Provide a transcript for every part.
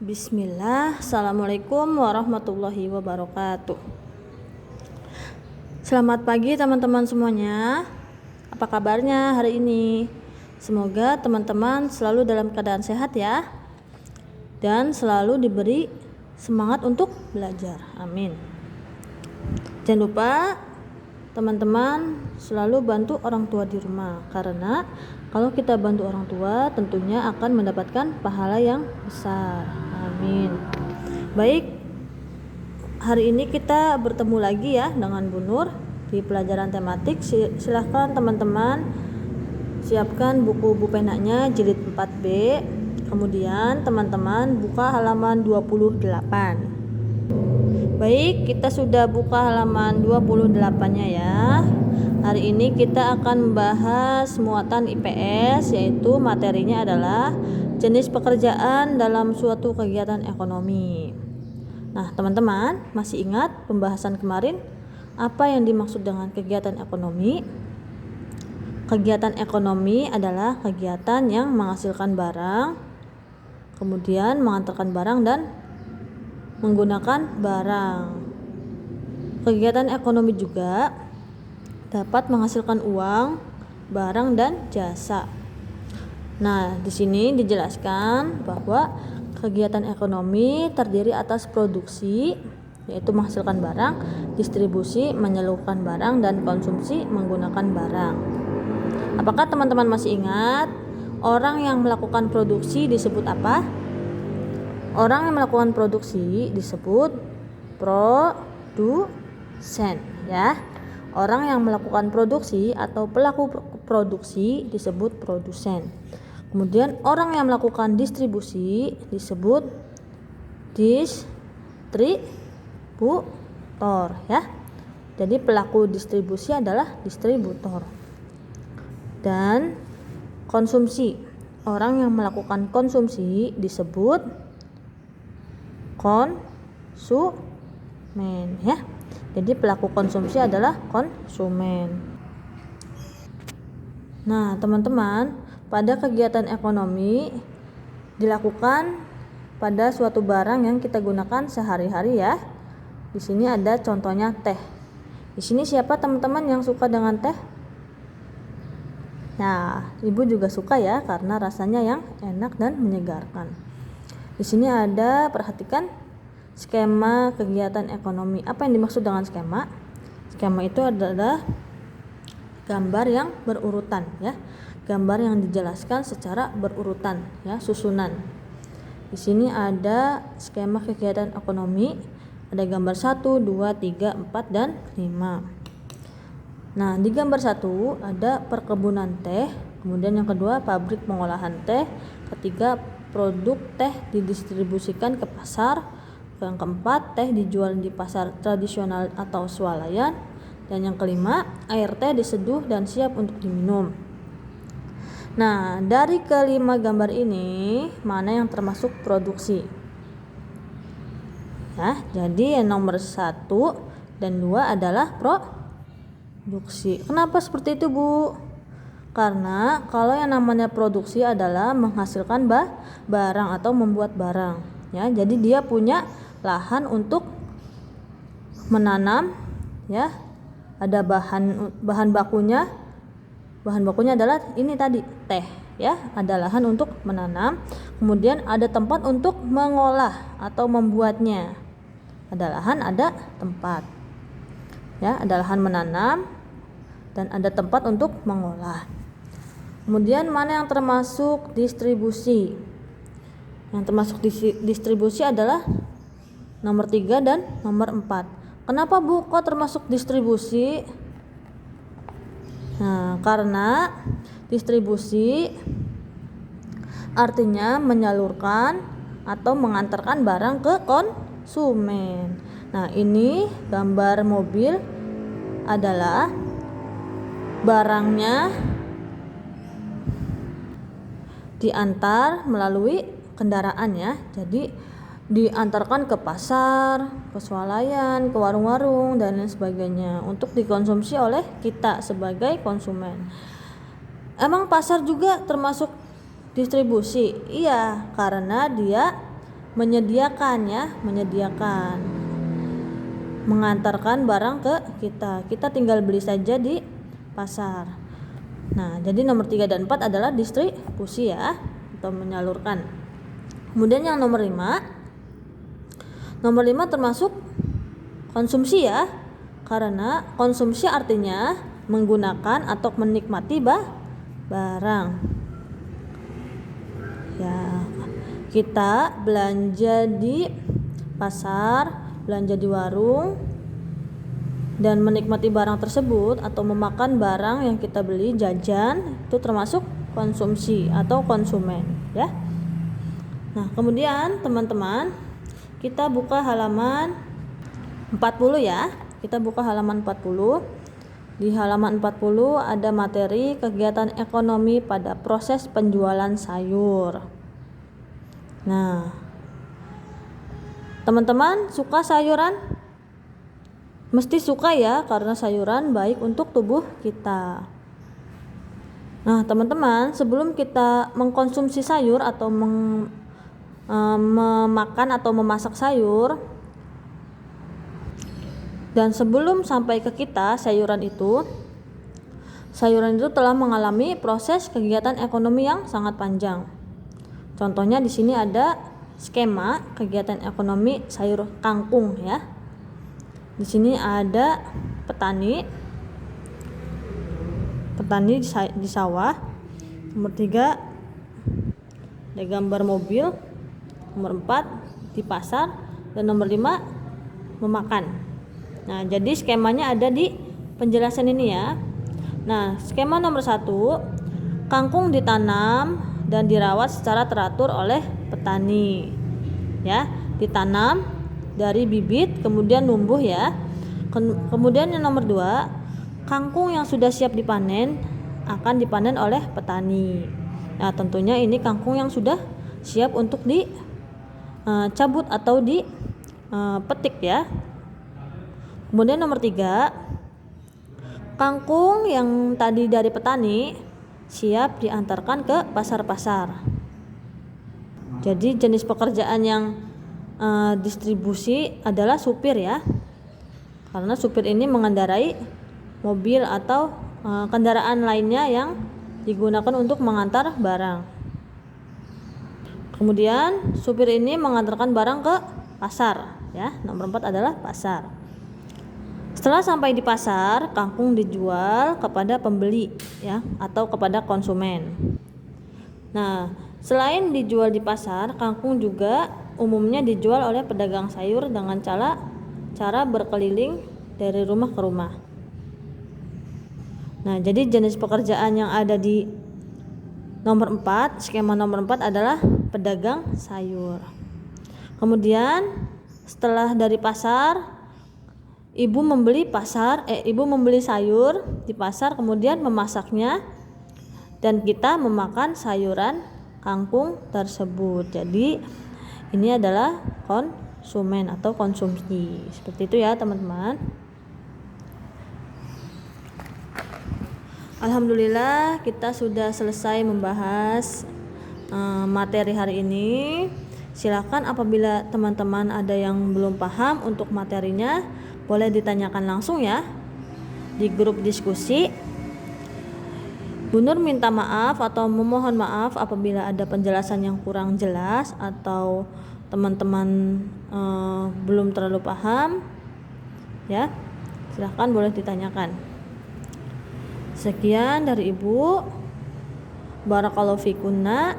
Bismillah, Assalamualaikum warahmatullahi wabarakatuh. Selamat pagi teman-teman semuanya. Apa kabarnya hari ini? Semoga teman-teman selalu dalam keadaan sehat ya, dan selalu diberi semangat untuk belajar. Amin. Jangan lupa teman-teman selalu bantu orang tua di rumah, karena kalau kita bantu orang tua tentunya akan mendapatkan pahala yang besar. Amin. Baik, hari ini kita bertemu lagi ya dengan Bu Nur di pelajaran tematik. Silahkan teman-teman siapkan buku penanya jilid 4B. Kemudian teman-teman buka halaman 28. Baik, kita sudah buka halaman 28-nya ya. Hari ini kita akan membahas muatan IPS, yaitu materinya adalah jenis pekerjaan dalam suatu kegiatan ekonomi. Nah, teman-teman masih ingat pembahasan kemarin apa yang dimaksud dengan kegiatan ekonomi? Kegiatan ekonomi adalah kegiatan yang menghasilkan barang, kemudian mengantarkan barang dan menggunakan barang. Kegiatan ekonomi juga dapat menghasilkan uang, barang dan jasa. Nah, di sini dijelaskan bahwa kegiatan ekonomi terdiri atas produksi, yaitu menghasilkan barang, distribusi, menyalurkan barang, dan konsumsi menggunakan barang. Apakah teman-teman masih ingat orang yang melakukan produksi disebut apa? Orang yang melakukan produksi disebut produsen ya. Orang yang melakukan produksi atau pelaku produksi disebut produsen. Kemudian orang yang melakukan distribusi disebut distributor ya. Jadi pelaku distribusi adalah distributor. Dan konsumsi, orang yang melakukan konsumsi disebut konsumen ya. Jadi pelaku konsumsi adalah konsumen. Nah, teman-teman, pada kegiatan ekonomi dilakukan pada suatu barang yang kita gunakan sehari-hari ya. Di sini ada contohnya teh. Di sini siapa teman-teman yang suka dengan teh? Nah, Ibu juga suka ya, karena rasanya yang enak dan menyegarkan. Di sini ada, perhatikan skema kegiatan ekonomi. Apa yang dimaksud dengan skema? Skema itu adalah gambar yang berurutan ya. Gambar yang dijelaskan secara berurutan ya, susunan. Di sini ada skema kegiatan ekonomi, ada gambar 1, 2, 3, 4 dan 5. Nah, di gambar 1 ada perkebunan teh, kemudian yang kedua pabrik pengolahan teh, ketiga produk teh didistribusikan ke pasar, yang keempat teh dijual di pasar tradisional atau swalayan, dan yang kelima air teh diseduh dan siap untuk diminum. Nah, dari kelima gambar ini mana yang termasuk produksi? Ya, jadi yang nomor 1 dan 2 adalah produksi. Kenapa seperti itu, Bu? Karena kalau yang namanya produksi adalah menghasilkan barang atau membuat barang ya. Jadi dia punya lahan untuk menanam ya. Ada bahan bakunya. Bahan bakunya adalah ini tadi, teh ya. Ada lahan untuk menanam, kemudian ada tempat untuk mengolah atau membuatnya. Ada lahan, ada tempat. Ya, ada lahan menanam dan ada tempat untuk mengolah. Kemudian mana yang termasuk distribusi? Yang termasuk distribusi adalah nomor 3 dan nomor 4. Kenapa, Bu, kok termasuk distribusi? Nah, karena distribusi artinya menyalurkan atau mengantarkan barang ke konsumen. Nah, ini gambar mobil adalah barangnya diantar melalui kendaraan ya. Jadi diantarkan ke pasar, ke swalayan, ke warung-warung dan lain sebagainya untuk dikonsumsi oleh kita sebagai konsumen. Emang pasar juga termasuk distribusi? Iya, karena dia menyediakan ya, mengantarkan barang ke kita tinggal beli saja di pasar. Nah, jadi nomor 3 dan 4 adalah distribusi ya, atau menyalurkan. Kemudian yang nomor 5 termasuk konsumsi ya, karena konsumsi artinya menggunakan atau menikmati barang ya. Kita belanja di pasar, belanja di warung, dan menikmati barang tersebut atau memakan barang yang kita beli, jajan, itu termasuk konsumsi atau konsumen ya. Nah, kemudian teman-teman, kita buka halaman 40 ya. Kita buka halaman 40. Di halaman 40 ada materi kegiatan ekonomi pada proses penjualan sayur. Nah, teman-teman suka sayuran? Mesti suka ya, karena sayuran baik untuk tubuh kita. Nah, teman-teman, sebelum kita mengkonsumsi sayur atau memakan atau memasak sayur, dan sebelum sampai ke kita sayuran itu telah mengalami proses kegiatan ekonomi yang sangat panjang. Contohnya di sini ada skema kegiatan ekonomi sayur kangkung ya. Di sini ada petani di sawah. Nomor 3 ada gambar mobil. Nomor 4 di pasar, dan nomor 5 memakan. Nah, jadi skemanya ada di penjelasan ini ya. Nah, skema nomor 1, kangkung ditanam dan dirawat secara teratur oleh petani ya. Ditanam dari bibit kemudian numbuh ya. Kemudian yang nomor 2, kangkung yang sudah siap dipanen akan dipanen oleh petani. Nah, tentunya ini kangkung yang sudah siap untuk dicabut atau dipetik ya. Kemudian nomor 3, kangkung yang tadi dari petani siap diantarkan ke pasar-pasar. Jadi jenis pekerjaan yang distribusi adalah supir ya, karena supir ini mengendarai mobil atau kendaraan lainnya yang digunakan untuk mengantar barang. Kemudian supir ini mengantarkan barang ke pasar ya. Nomor 4 adalah pasar. Setelah sampai di pasar, kangkung dijual kepada pembeli ya, atau kepada konsumen. Nah, selain dijual di pasar, kangkung juga umumnya dijual oleh pedagang sayur dengan cara berkeliling dari rumah ke rumah. Nah, jadi jenis pekerjaan yang ada di nomor 4, skema nomor 4 adalah pedagang sayur. Kemudian setelah dari pasar, ibu membeli sayur di pasar, kemudian memasaknya, dan kita memakan sayuran kangkung tersebut. Jadi ini adalah konsumen atau konsumsi. Seperti itu ya, teman-teman. Alhamdulillah, kita sudah selesai membahas materi hari ini. Silakan apabila teman-teman ada yang belum paham untuk materinya, boleh ditanyakan langsung ya di grup diskusi. Bu Nur minta maaf atau memohon maaf apabila ada penjelasan yang kurang jelas atau teman-teman belum terlalu paham ya. Silahkan boleh ditanyakan. Sekian dari Ibu. Barakallahu fikunna.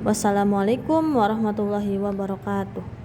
Wassalamualaikum warahmatullahi wabarakatuh.